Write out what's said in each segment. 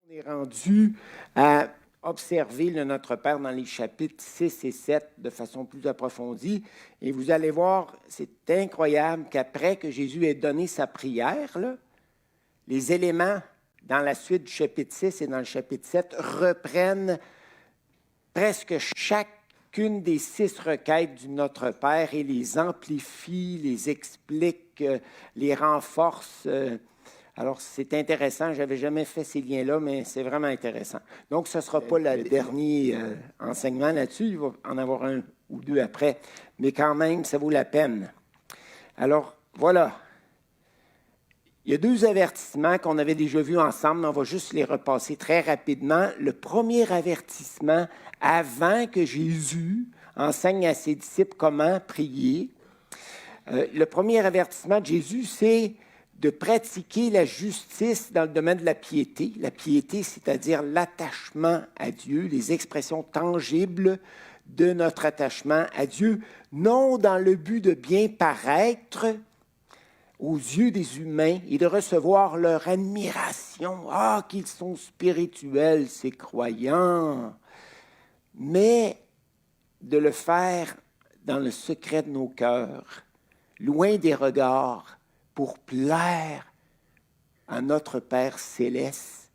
On est rendu à observer le Notre Père dans les chapitres 6 et 7 de façon plus approfondie. Et vous allez voir, c'est incroyable qu'après que Jésus ait donné sa prière, là, les éléments dans la suite du chapitre 6 et dans le chapitre 7 reprennent presque chacune des 6 requêtes du Notre Père et les amplifient, les expliquent, les renforcent. Alors, c'est intéressant. Je n'avais jamais fait ces liens-là, mais c'est vraiment intéressant. Donc, ce ne sera pas le dernier enseignement là-dessus. Il va en avoir un ou deux après. Mais quand même, ça vaut la peine. Alors, voilà. Il y a 2 avertissements qu'on avait déjà vus ensemble. On va juste les repasser très rapidement. Le premier avertissement, avant que Jésus enseigne à ses disciples comment prier. Le premier avertissement de Jésus, c'est de pratiquer la justice dans le domaine de la piété. La piété, c'est-à-dire l'attachement à Dieu, les expressions tangibles de notre attachement à Dieu, non dans le but de bien paraître aux yeux des humains et de recevoir leur admiration. Ah, qu'ils sont spirituels, ces croyants! Mais de le faire dans le secret de nos cœurs, loin des regards, pour plaire à notre Père céleste,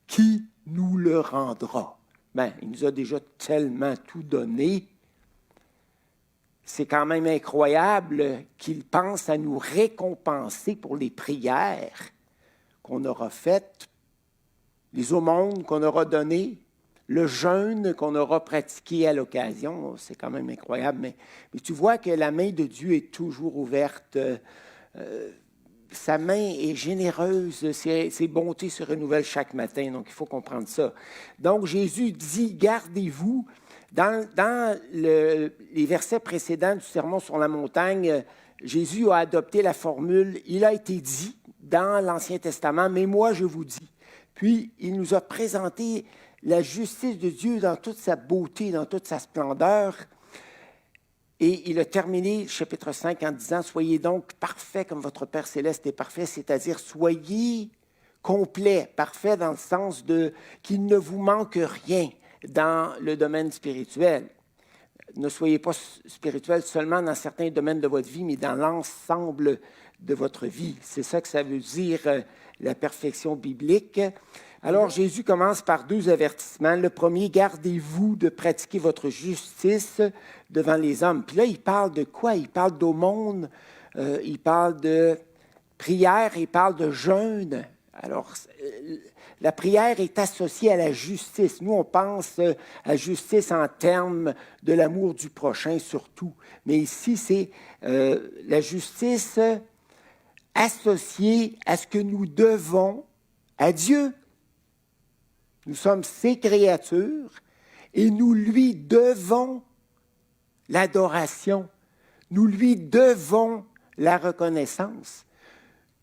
qui nous le rendra. Bien, il nous a déjà tellement tout donné. C'est quand même incroyable qu'il pense à nous récompenser pour les prières qu'on aura faites, les aumônes qu'on aura données, le jeûne qu'on aura pratiqué à l'occasion. C'est quand même incroyable, mais tu vois que la main de Dieu est toujours ouverte. Sa main est généreuse, ses bontés se renouvellent chaque matin, donc il faut comprendre ça. Donc Jésus dit, gardez-vous. Dans les versets précédents du Sermon sur la montagne, Jésus a adopté la formule « Il a été dit dans l'Ancien Testament, mais moi je vous dis ». Puis il nous a présenté la justice de Dieu dans toute sa beauté, dans toute sa splendeur. Et il a terminé le chapitre 5 en disant « Soyez donc parfaits comme votre Père céleste est parfait », c'est-à-dire soyez complets, parfaits dans le sens de qu'il ne vous manque rien dans le domaine spirituel. Ne soyez pas spirituel seulement dans certains domaines de votre vie, mais dans l'ensemble de votre vie. C'est ça que ça veut dire, la perfection biblique. Alors, Jésus commence par 2 avertissements. Le premier, gardez-vous de pratiquer votre justice devant les hommes. Puis là, il parle de quoi? Il parle d'aumône, il parle de prière, il parle de jeûne. Alors, la prière est associée à la justice. Nous, on pense à justice en termes de l'amour du prochain surtout. Mais ici, c'est la justice associée à ce que nous devons à Dieu. Nous sommes ses créatures et nous lui devons l'adoration. Nous lui devons la reconnaissance.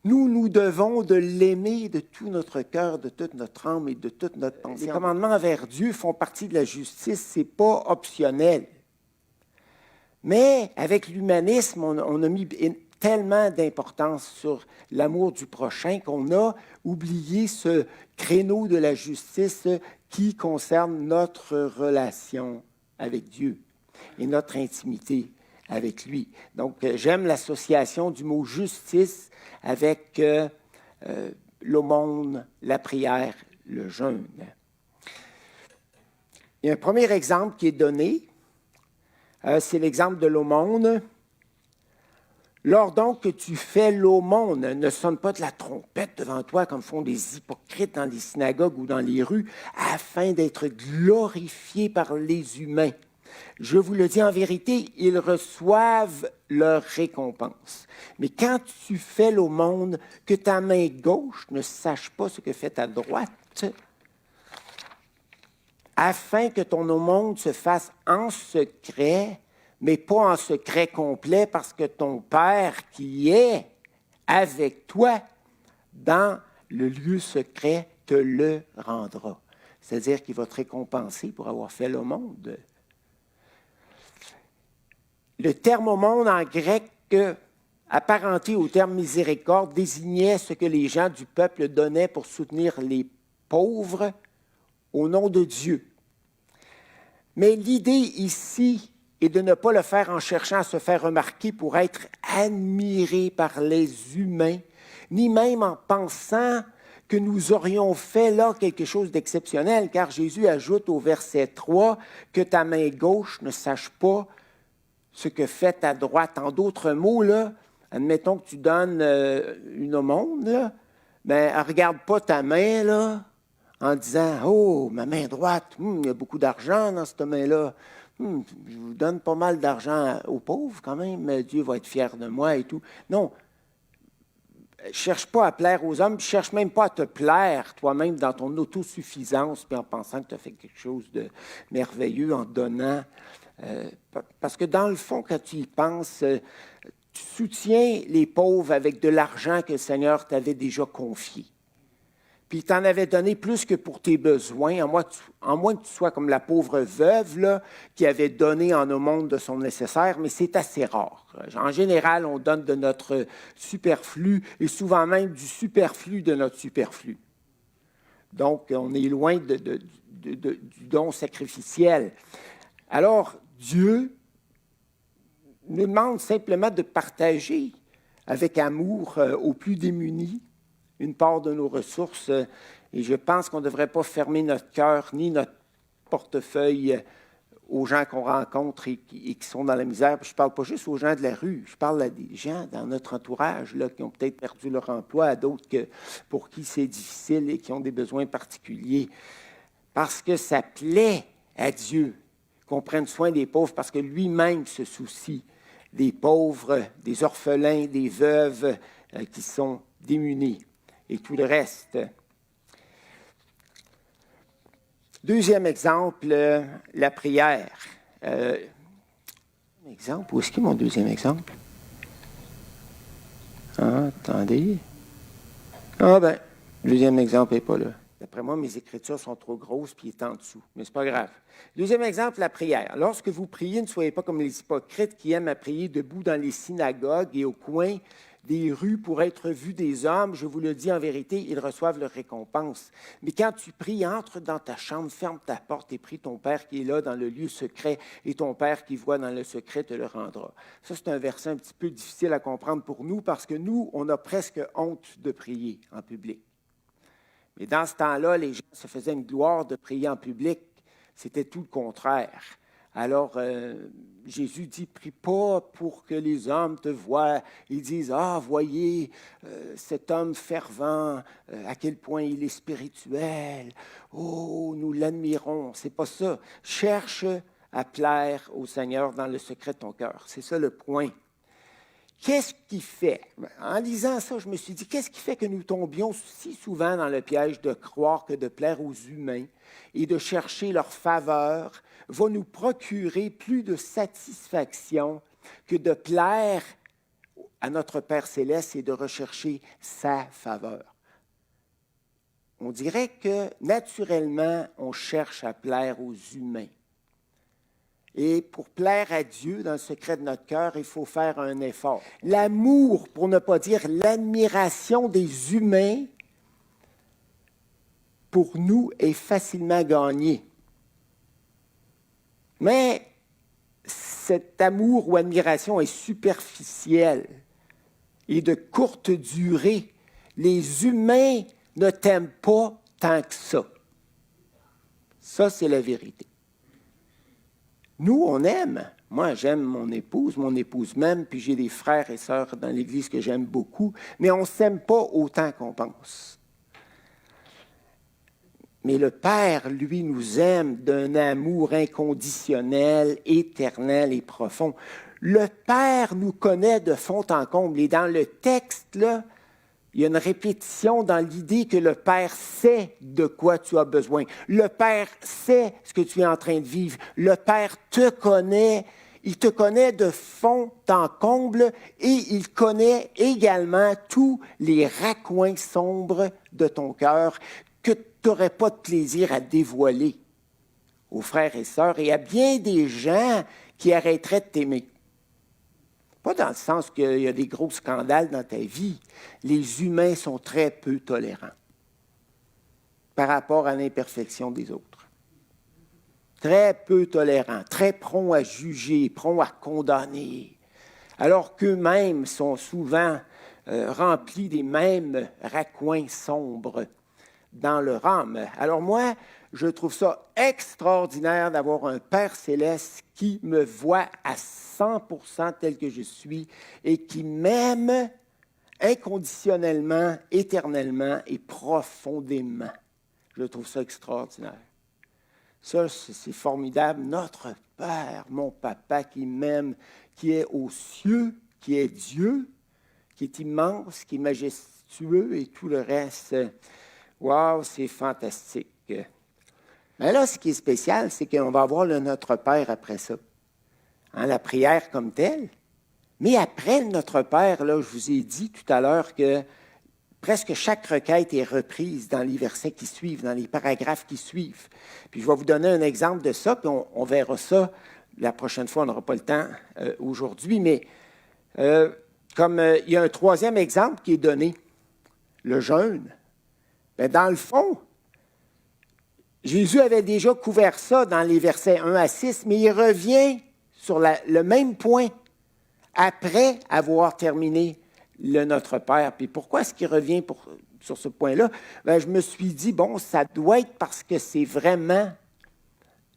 Nous devons de l'aimer de tout notre cœur, de toute notre âme et de toute notre pensée. Les commandements envers Dieu font partie de la justice, ce n'est pas optionnel. Mais avec l'humanisme, on a mis tellement d'importance sur l'amour du prochain qu'on a oublié ce créneau de la justice qui concerne notre relation avec Dieu et notre intimité avec lui. Donc, j'aime l'association du mot justice avec l'aumône, la prière, le jeûne. Il y a un premier exemple qui est donné, c'est l'exemple de l'aumône. Lors donc que tu fais l'aumône, ne sonne pas de la trompette devant toi comme font les hypocrites dans les synagogues ou dans les rues, afin d'être glorifiés par les humains. Je vous le dis en vérité, ils reçoivent leur récompense. Mais quand tu fais l'aumône, que ta main gauche ne sache pas ce que fait ta droite, afin que ton aumône se fasse en secret, mais pas en secret complet, parce que ton Père qui est avec toi dans le lieu secret te le rendra. C'est-à-dire qu'il va te récompenser pour avoir fait l'aumône. Le terme aumône en grec, apparenté au terme miséricorde, désignait ce que les gens du peuple donnaient pour soutenir les pauvres au nom de Dieu. Mais l'idée ici est de ne pas le faire en cherchant à se faire remarquer pour être admiré par les humains, ni même en pensant que nous aurions fait là quelque chose d'exceptionnel, car Jésus ajoute au verset 3 que ta main gauche ne sache pas ce que fait ta droite. En d'autres mots, là, admettons que tu donnes une aumône, là, ben, elle ne regarde pas ta main là, en disant « Oh, ma main droite, il y a beaucoup d'argent dans cette main-là. Je vous donne pas mal d'argent aux pauvres quand même, mais Dieu va être fier de moi et tout. » Non, cherche pas à plaire aux hommes, cherche même pas à te plaire toi-même dans ton autosuffisance, puis en pensant que tu as fait quelque chose de merveilleux en donnant. Parce que dans le fond, quand tu y penses, tu soutiens les pauvres avec de l'argent que le Seigneur t'avait déjà confié. Puis il t'en avait donné plus que pour tes besoins, en moins que tu sois comme la pauvre veuve là, qui avait donné en aumône de son nécessaire, mais c'est assez rare. En général, on donne de notre superflu, et souvent même du superflu de notre superflu. Donc, on est loin du don sacrificiel. Alors, Dieu nous demande simplement de partager avec amour aux plus démunis une part de nos ressources. Et je pense qu'on ne devrait pas fermer notre cœur ni notre portefeuille aux gens qu'on rencontre et qui sont dans la misère. Puis je ne parle pas juste aux gens de la rue, je parle à des gens dans notre entourage là, qui ont peut-être perdu leur emploi, à d'autres pour qui c'est difficile et qui ont des besoins particuliers. Parce que ça plaît à Dieu qu'on prenne soin des pauvres, parce que lui-même se soucie des pauvres, des orphelins, des veuves qui sont démunis. Et tout le reste. Deuxième exemple, la prière. Exemple, où est-ce qu'il est mon deuxième exemple? Ah, attendez. Ah ben, le deuxième exemple n'est pas là. D'après moi, mes écritures sont trop grosses puis il est en dessous. Mais ce n'est pas grave. Deuxième exemple, la prière. Lorsque vous priez, ne soyez pas comme les hypocrites qui aiment à prier debout dans les synagogues et au coin des rues pour être vus des hommes. Je vous le dis en vérité, ils reçoivent leur récompense. Mais quand tu pries, entre dans ta chambre, ferme ta porte et prie ton Père qui est là dans le lieu secret, et ton Père qui voit dans le secret te le rendra. Ça, c'est un verset un petit peu difficile à comprendre pour nous parce que nous, on a presque honte de prier en public. Mais dans ce temps-là, les gens se faisaient une gloire de prier en public. C'était tout le contraire. Alors, Jésus dit, prie pas pour que les hommes te voient. Ils disent, ah, voyez cet homme fervent, à quel point il est spirituel. Oh, nous l'admirons. C'est pas ça. Cherche à plaire au Seigneur dans le secret de ton cœur. C'est ça le point. Qu'est-ce qui fait? En lisant ça, je me suis dit, qu'est-ce qui fait que nous tombions si souvent dans le piège de croire que de plaire aux humains et de chercher leur faveur va nous procurer plus de satisfaction que de plaire à notre Père céleste et de rechercher sa faveur? On dirait que naturellement, on cherche à plaire aux humains. Et pour plaire à Dieu dans le secret de notre cœur, il faut faire un effort. L'amour, pour ne pas dire l'admiration des humains, pour nous, est facilement gagné. Mais cet amour ou admiration est superficiel et de courte durée. Les humains ne t'aiment pas tant que ça. Ça, c'est la vérité. Nous, on aime. Moi, j'aime mon épouse m'aime, puis j'ai des frères et sœurs dans l'Église que j'aime beaucoup, mais on ne s'aime pas autant qu'on pense. Mais le Père, lui, nous aime d'un amour inconditionnel, éternel et profond. Le Père nous connaît de fond en comble. Et dans le texte, là, il y a une répétition dans l'idée que le Père sait de quoi tu as besoin. Le Père sait ce que tu es en train de vivre. Le Père te connaît. Il te connaît de fond en comble et il connaît également tous les raccoins sombres de ton cœur que tu n'aurais pas de plaisir à dévoiler aux frères et sœurs et à bien des gens qui arrêteraient de t'aimer. Pas dans le sens qu'il y a des gros scandales dans ta vie. Les humains sont très peu tolérants. par rapport à l'imperfection des autres. Très peu tolérants, très prompts à juger, prompts à condamner, alors qu'eux-mêmes sont souvent remplis des mêmes raccoins sombres dans leur âme. Alors moi, je trouve ça extraordinaire d'avoir un Père céleste qui me voit à 100% tel que je suis et qui m'aime inconditionnellement, éternellement et profondément. Je trouve ça extraordinaire. Ça, c'est formidable. Notre Père, mon Papa qui m'aime, qui est aux cieux, qui est Dieu, qui est immense, qui est majestueux et tout le reste. Wow, c'est fantastique. Mais là, ce qui est spécial, c'est qu'on va avoir le Notre Père après ça. Hein, la prière comme telle. Mais après le Notre Père, là, je vous ai dit tout à l'heure que presque chaque requête est reprise dans les versets qui suivent, dans les paragraphes qui suivent. Puis je vais vous donner un exemple de ça, puis on verra ça la prochaine fois. On n'aura pas le temps aujourd'hui, mais comme il y a un troisième exemple qui est donné, le jeûne. Bien, dans le fond, Jésus avait déjà couvert ça dans les versets 1 à 6, mais il revient sur le même point après avoir terminé le Notre Père. Puis pourquoi est-ce qu'il revient sur ce point-là? Bien, je me suis dit, bon, ça doit être parce que c'est vraiment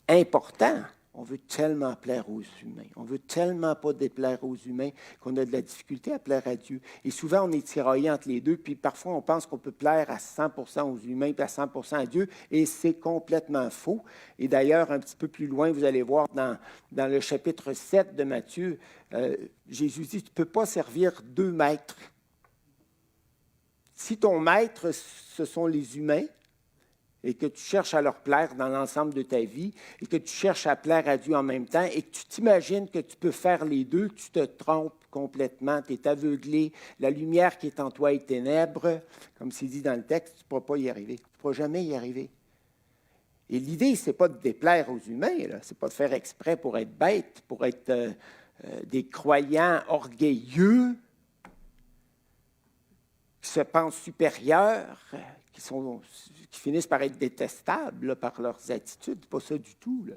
important. On veut tellement plaire aux humains. On veut tellement pas déplaire aux humains qu'on a de la difficulté à plaire à Dieu. Et souvent, on est tiraillé entre les deux, puis parfois, on pense qu'on peut plaire à 100% aux humains puis à 100% à Dieu, et c'est complètement faux. Et d'ailleurs, un petit peu plus loin, vous allez voir dans le chapitre 7 de Matthieu, Jésus dit, tu ne peux pas servir deux maîtres. Si ton maître, ce sont les humains, et que tu cherches à leur plaire dans l'ensemble de ta vie, et que tu cherches à plaire à Dieu en même temps, et que tu t'imagines que tu peux faire les deux, tu te trompes complètement, tu es aveuglé, la lumière qui est en toi est ténèbres, comme c'est dit dans le texte, tu ne pourras pas y arriver, tu ne pourras jamais y arriver. Et l'idée, ce n'est pas de déplaire aux humains, ce n'est pas de faire exprès pour être bête, pour être des croyants orgueilleux, qui se pensent supérieurs, qui finissent par être détestables là, par leurs attitudes. Pas ça du tout. Là.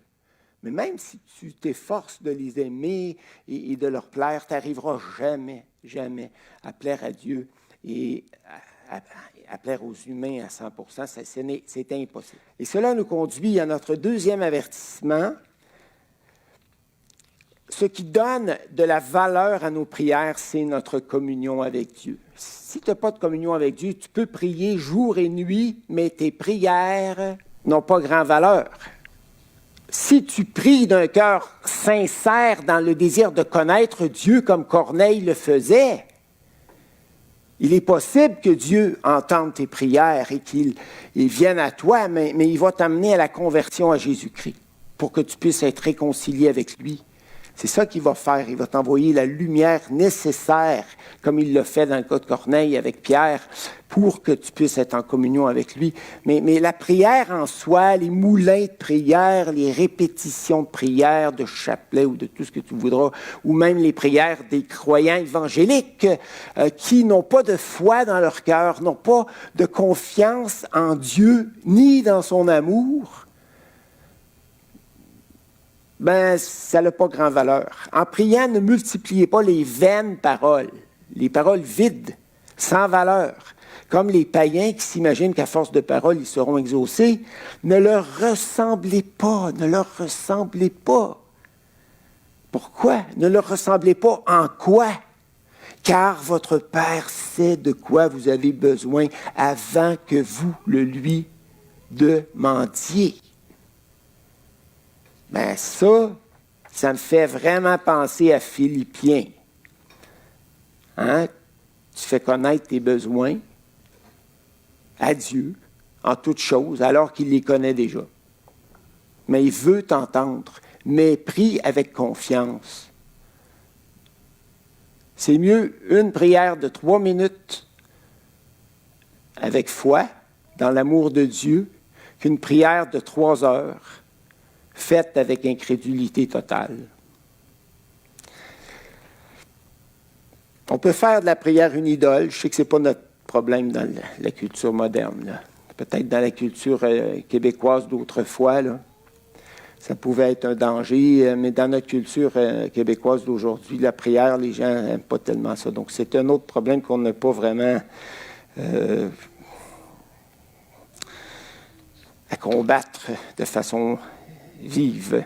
Mais même si tu t'efforces de les aimer et de leur plaire, tu n'arriveras jamais, jamais à plaire à Dieu et à plaire aux humains à 100%. C'est impossible. Et cela nous conduit à notre deuxième avertissement. Ce qui donne de la valeur à nos prières, c'est notre communion avec Dieu. Si tu n'as pas de communion avec Dieu, tu peux prier jour et nuit, mais tes prières n'ont pas grande valeur. Si tu pries d'un cœur sincère dans le désir de connaître Dieu comme Corneille le faisait, il est possible que Dieu entende tes prières et qu'il vienne à toi, mais il va t'amener à la conversion à Jésus-Christ pour que tu puisses être réconcilié avec lui. C'est ça qu'il va faire. Il va t'envoyer la lumière nécessaire, comme il l'a fait dans le cas de Corneille avec Pierre, pour que tu puisses être en communion avec lui. Mais la prière en soi, les moulins de prière, les répétitions de prière, de chapelet ou de tout ce que tu voudras, ou même les prières des croyants évangéliques qui n'ont pas de foi dans leur cœur, n'ont pas de confiance en Dieu, ni dans son amour, ben, ça n'a pas grande valeur. En priant, ne multipliez pas les vaines paroles, les paroles vides, sans valeur, comme les païens qui s'imaginent qu'à force de paroles, ils seront exaucés. Ne leur ressemblez pas, ne leur ressemblez pas. Pourquoi? Ne leur ressemblez pas en quoi? Car votre Père sait de quoi vous avez besoin avant que vous le lui demandiez. Bien, ça me fait vraiment penser à Philippiens. Hein? Tu fais connaître tes besoins à Dieu en toutes choses, alors qu'il les connaît déjà. Mais il veut t'entendre, mais prie avec confiance. C'est mieux une prière de 3 minutes avec foi, dans l'amour de Dieu, qu'une prière de 3 heures faite avec incrédulité totale. On peut faire de la prière une idole. Je sais que ce n'est pas notre problème dans la culture moderne. Là. Peut-être dans la culture québécoise d'autrefois, là, ça pouvait être un danger, mais dans notre culture québécoise d'aujourd'hui, la prière, les gens n'aiment pas tellement ça. Donc, c'est un autre problème qu'on n'a pas vraiment à combattre de façon vive.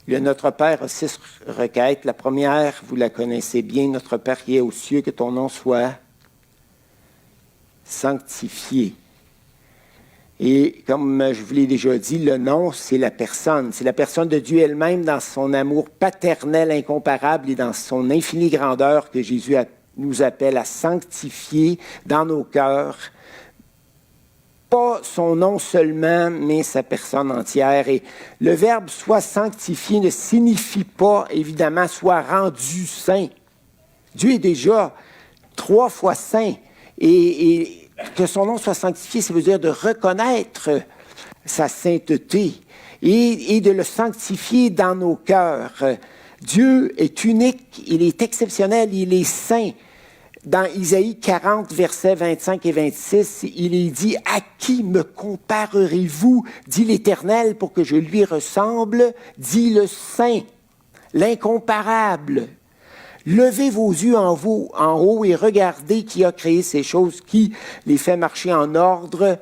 Le Notre Père a 6 requêtes. La première, vous la connaissez bien, Notre Père qui est aux cieux, que ton nom soit sanctifié. Et comme je vous l'ai déjà dit, le nom, c'est la personne. C'est la personne de Dieu elle-même dans son amour paternel incomparable et dans son infinie grandeur que Jésus nous appelle à sanctifier dans nos cœurs. Pas son nom seulement, mais sa personne entière. Et le verbe « soit sanctifié » ne signifie pas, évidemment, « soit rendu saint ». Dieu est déjà 3 fois saint. Et que son nom soit sanctifié, ça veut dire de reconnaître sa sainteté et de le sanctifier dans nos cœurs. Dieu est unique, il est exceptionnel, il est saint. Dans Isaïe 40, versets 25 et 26, il est dit « À qui me comparerez-vous, dit l'Éternel, pour que je lui ressemble, dit le Saint, l'incomparable. Levez vos yeux en haut et regardez qui a créé ces choses, qui les fait marcher en ordre.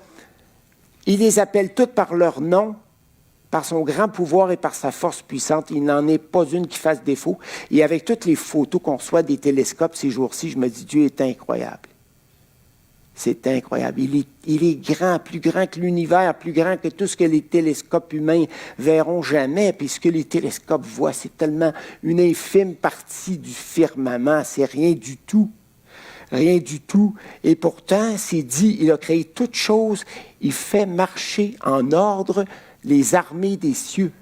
Il les appelle toutes par leur nom. Par son grand pouvoir et par sa force puissante, il n'en est pas une qui fasse défaut. Et avec toutes les photos qu'on reçoit des télescopes ces jours-ci, je me dis, Dieu est incroyable. C'est incroyable. Il est grand, plus grand que l'univers, plus grand que tout ce que les télescopes humains verront jamais. Puis ce que les télescopes voient, c'est tellement une infime partie du firmament. C'est rien du tout. Rien du tout. Et pourtant, c'est dit, il a créé toutes choses. Il fait marcher en ordre les armées des cieux.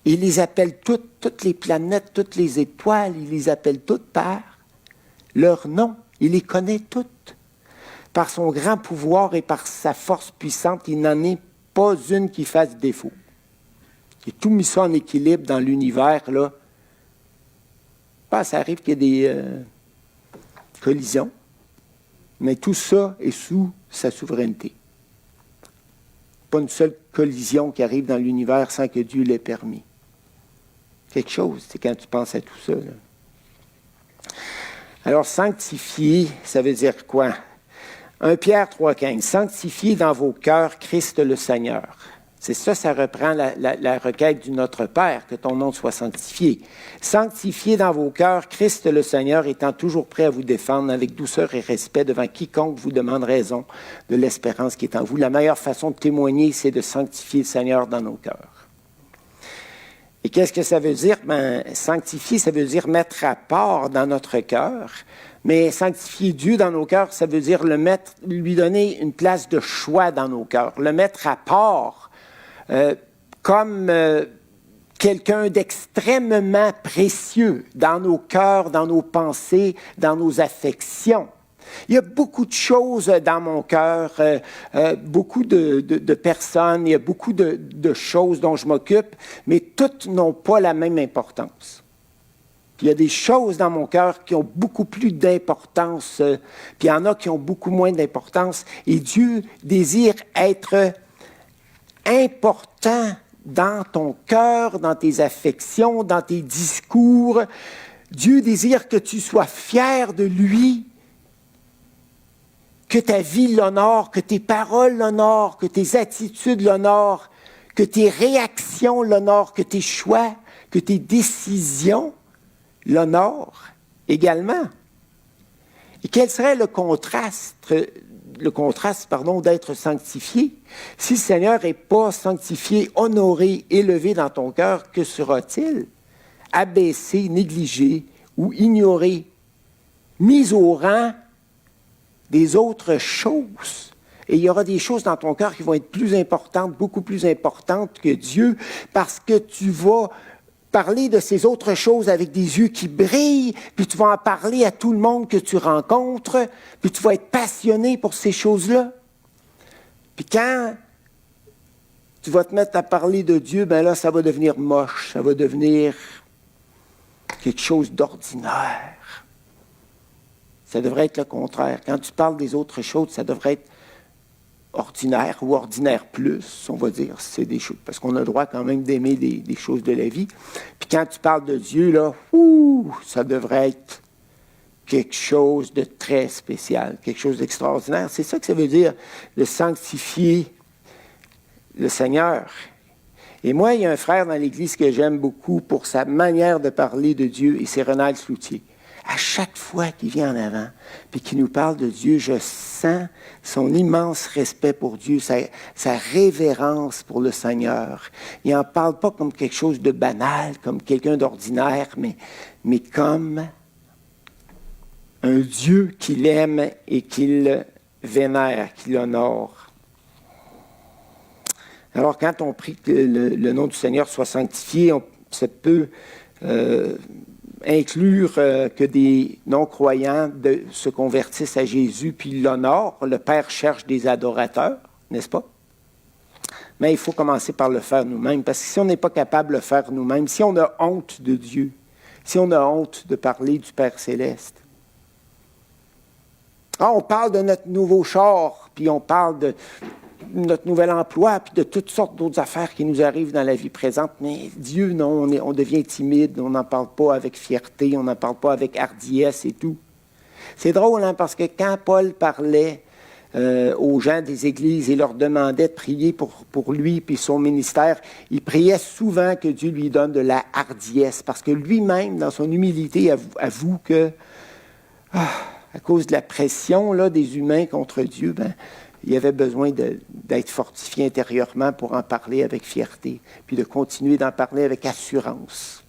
Il les appelle toutes les planètes, toutes les étoiles, il les appelle toutes par leur nom. Il les connaît toutes. Par son grand pouvoir et par sa force puissante, il n'en est pas une qui fasse défaut. Il a tout mis ça en équilibre dans l'univers, là. Ça arrive qu'il y ait des collisions, mais tout ça est sous sa souveraineté. Pas une seule collision qui arrive dans l'univers sans que Dieu l'ait permis. Quelque chose, c'est quand tu penses à tout ça, là. Alors, sanctifier, ça veut dire quoi? 1 Pierre 3,15. Sanctifiez dans vos cœurs Christ le Seigneur. C'est ça, ça reprend la requête du Notre Père, que ton nom soit sanctifié. Sanctifiez dans vos cœurs Christ le Seigneur, étant toujours prêt à vous défendre avec douceur et respect devant quiconque vous demande raison de l'espérance qui est en vous. La meilleure façon de témoigner, c'est de sanctifier le Seigneur dans nos cœurs. Et qu'est-ce que ça veut dire? Sanctifier, ça veut dire mettre à part dans notre cœur. Mais sanctifier Dieu dans nos cœurs, ça veut dire lui donner une place de choix dans nos cœurs, le mettre à part comme quelqu'un d'extrêmement précieux dans nos cœurs, dans nos pensées, dans nos affections. Il y a beaucoup de choses dans mon cœur, beaucoup de personnes, il y a beaucoup de choses dont je m'occupe, mais toutes n'ont pas la même importance. Puis il y a des choses dans mon cœur qui ont beaucoup plus d'importance, puis il y en a qui ont beaucoup moins d'importance, et Dieu désire être important dans ton cœur, dans tes affections, dans tes discours. Dieu désire que tu sois fier de lui, que ta vie l'honore, que tes paroles l'honorent, que tes attitudes l'honorent, que tes réactions l'honorent, que tes choix, que tes décisions l'honorent également. Et quel serait le contraste d'être sanctifié? Si le Seigneur n'est pas sanctifié, honoré, élevé dans ton cœur, que sera-t-il? Abaissé, négligé ou ignoré, mis au rang des autres choses. Et il y aura des choses dans ton cœur qui vont être plus importantes, beaucoup plus importantes que Dieu, parce que tu vas parler de ces autres choses avec des yeux qui brillent, puis tu vas en parler à tout le monde que tu rencontres, puis tu vas être passionné pour ces choses-là. Puis quand tu vas te mettre à parler de Dieu, ben là, ça va devenir moche, ça va devenir quelque chose d'ordinaire. Ça devrait être le contraire. Quand tu parles des autres choses, ça devrait être ordinaire ou ordinaire plus, on va dire. C'est des choses, parce qu'on a le droit quand même d'aimer des choses de la vie. Puis quand tu parles de Dieu, là, ça devrait être quelque chose de très spécial, quelque chose d'extraordinaire. C'est ça que ça veut dire, de sanctifier le Seigneur. Et moi, il y a un frère dans l'Église que j'aime beaucoup pour sa manière de parler de Dieu, et c'est Ronald Sloutier. À chaque fois qu'il vient en avant, puis qu'il nous parle de Dieu, je sens son immense respect pour Dieu, sa révérence pour le Seigneur. Il n'en parle pas comme quelque chose de banal, comme quelqu'un d'ordinaire, mais comme un Dieu qu'il aime et qu'il vénère, qu'il honore. Alors, quand on prie que le nom du Seigneur soit sanctifié, ça peut inclure que des non-croyants se convertissent à Jésus puis l'honorent. Le Père cherche des adorateurs, n'est-ce pas? Mais il faut commencer par le faire nous-mêmes, parce que si on n'est pas capable de le faire nous-mêmes, si on a honte de Dieu, si on a honte de parler du Père céleste, on parle de notre nouveau char, puis on parle de notre nouvel emploi, puis de toutes sortes d'autres affaires qui nous arrivent dans la vie présente. Mais Dieu, non, on devient timide, on n'en parle pas avec fierté, on n'en parle pas avec hardiesse et tout. C'est drôle, hein, parce que quand Paul parlait aux gens des églises et leur demandait de prier pour lui puis son ministère, il priait souvent que Dieu lui donne de la hardiesse, parce que lui-même, dans son humilité, avoue que, à cause de la pression là, des humains contre Dieu, il avait besoin d'être fortifié intérieurement pour en parler avec fierté, puis de continuer d'en parler avec assurance,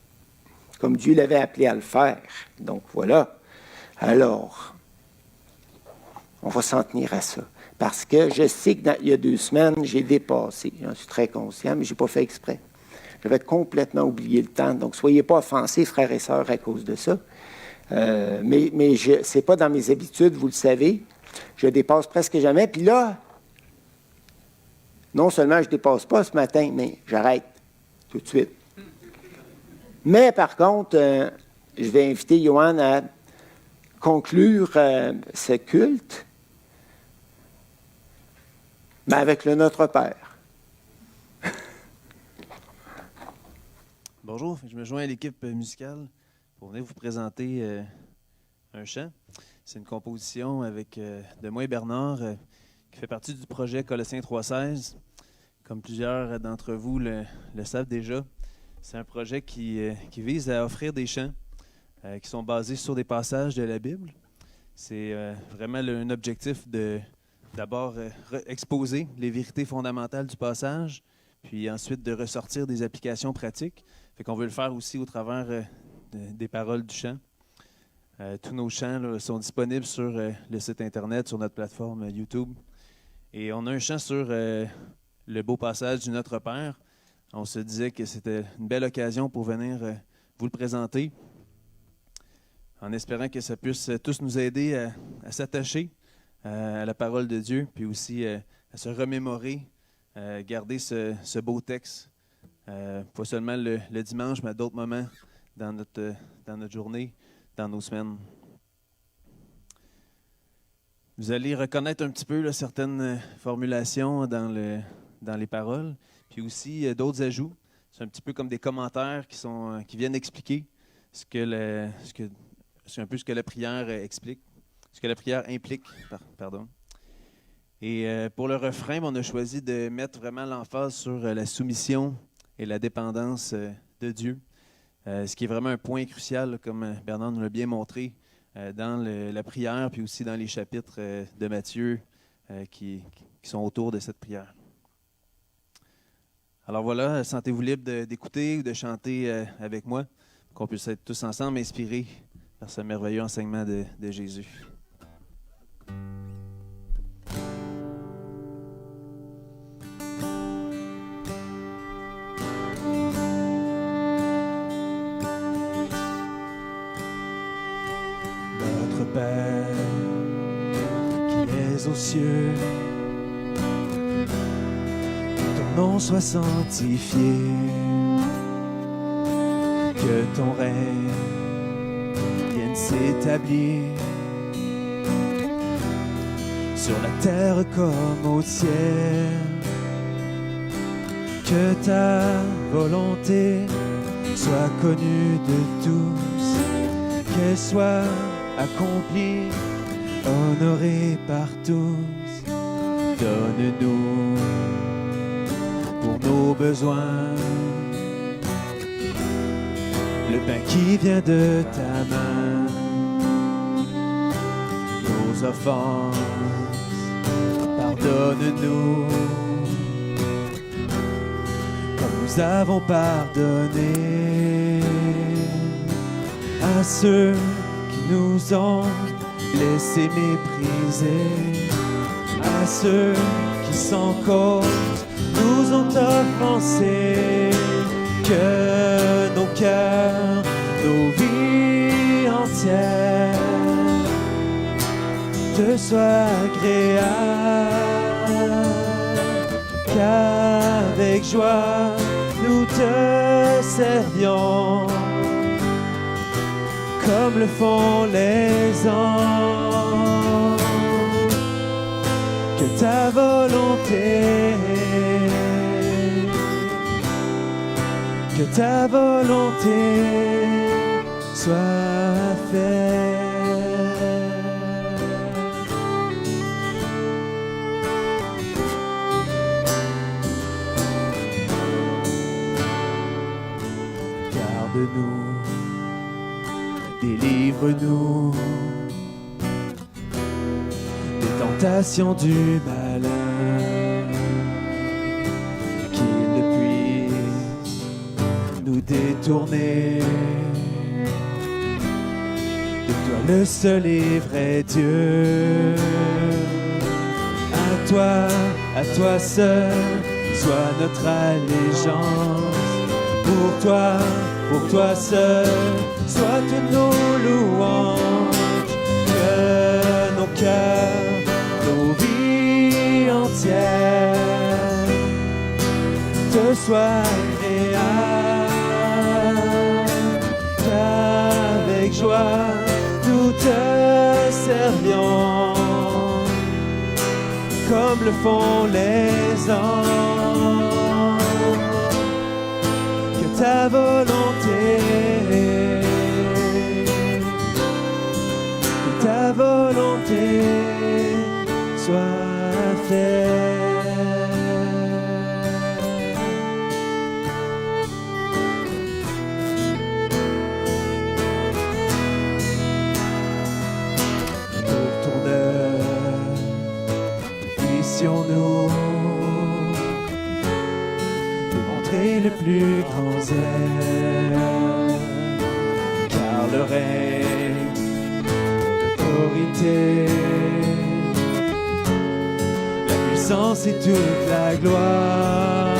comme Dieu l'avait appelé à le faire. Donc voilà. Alors, on va s'en tenir à ça. Parce que je sais qu'il y a 2 semaines, j'ai dépassé. J'en suis très conscient, mais je n'ai pas fait exprès. J'avais complètement oublié le temps. Donc, soyez pas offensés, frères et sœurs, à cause de ça. Mais ce n'est pas dans mes habitudes, vous le savez. Je dépasse presque jamais. Puis là, non seulement je ne dépasse pas ce matin, mais j'arrête tout de suite. Mais par contre, je vais inviter Johan à conclure ce culte, mais avec le Notre Père. Bonjour, je me joins à l'équipe musicale pour venir vous présenter un chant. C'est une composition de moi et Bernard qui fait partie du projet Colossiens 3.16. Comme plusieurs d'entre vous le savent déjà, c'est un projet qui vise à offrir des chants qui sont basés sur des passages de la Bible. C'est vraiment un objectif d'abord exposer les vérités fondamentales du passage, puis ensuite de ressortir des applications pratiques. Fait qu'on veut le faire aussi au travers des paroles du chant. Tous nos chants là, sont disponibles sur le site Internet, sur notre plateforme YouTube. Et on a un chant sur le beau passage du Notre Père. On se disait que c'était une belle occasion pour venir vous le présenter, en espérant que ça puisse tous nous aider à s'attacher à la parole de Dieu, puis aussi à se remémorer, garder ce beau texte, pas seulement le dimanche, mais à d'autres moments dans notre journée, dans nos semaines. Vous allez reconnaître un petit peu là, certaines formulations dans les paroles, puis aussi d'autres ajouts. C'est un petit peu comme des commentaires qui viennent expliquer c'est un peu ce que la prière explique, ce que la prière implique. Pardon. Et pour le refrain, on a choisi de mettre vraiment l'emphase sur la soumission et la dépendance de Dieu. Ce qui est vraiment un point crucial, là, comme Bernard nous l'a bien montré, dans la prière, puis aussi dans les chapitres de Matthieu qui sont autour de cette prière. Alors voilà, sentez-vous libre d'écouter ou de chanter avec moi, qu'on puisse être tous ensemble inspirés par ce merveilleux enseignement de Jésus. Notre Père, qui es aux cieux, que ton nom soit sanctifié, que ton règne vienne s'établir sur la terre comme au ciel. Que ta volonté soit connue de tous, qu'elle soit accomplie, honorée par tous. Donne-nous pour nos besoins le pain qui vient de ta main, nos offenses, pardonne-nous comme nous avons pardonné à ceux qui nous ont laissés mépriser, à ceux qui sans cause nous ont offensés. Que nos cœurs, nos vies entières te soient agréables, qu'avec joie nous te servions comme le font les anges. Que ta volonté, que ta volonté soit faite. Garde-nous, délivre-nous des tentations du malin, qu'il ne puisse nous détourner de toi, le seul et vrai Dieu. À toi seul, soit notre allégeance. Pour toi seul, soit toutes nos louanges. Que nos cœurs, nos vies entières te soient agréables, qu'avec joie nous te servions comme le font les anges. Que ta volonté, que ta volonté soit faite. Pour ton œuvre, puissions-nous démontrer le plus grand zèle, car le règne, l'autorité, la puissance et toute la gloire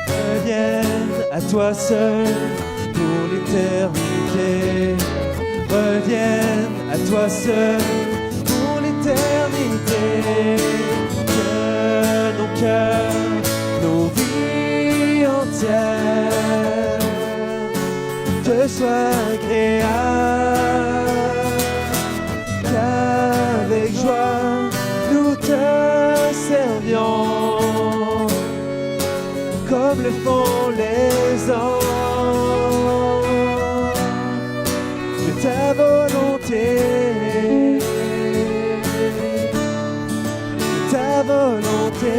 reviennent à toi seul pour l'éternité, reviennent à toi seul pour l'éternité. Que nos cœurs, nos vies entières te soient agréables, qu'avec joie nous te servions comme le font les anges. Que ta volonté, ta volonté,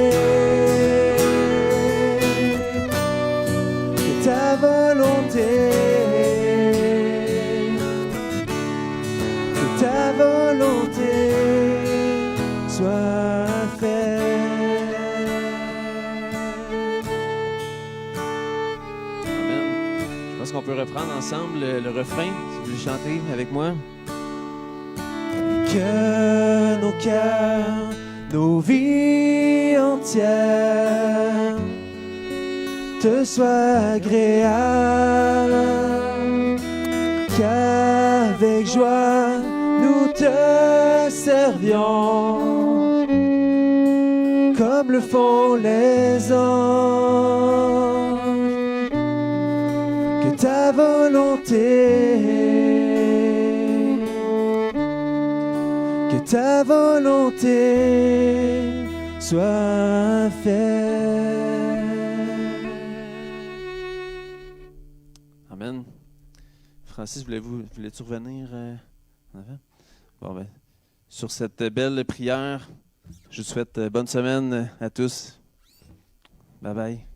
que ta volonté, que ta volonté soit faite. Amen. Je pense qu'on peut reprendre ensemble le refrain, si vous voulez chanter avec moi. Que nos cœurs, nos vies entières te soient agréables, qu'avec joie nous te servions comme le font les anges. Que ta volonté, que ta volonté soit faite. Amen. Francis, voulais-tu revenir en avant? Bon, ben, sur cette belle prière, je vous souhaite bonne semaine à tous. Bye bye.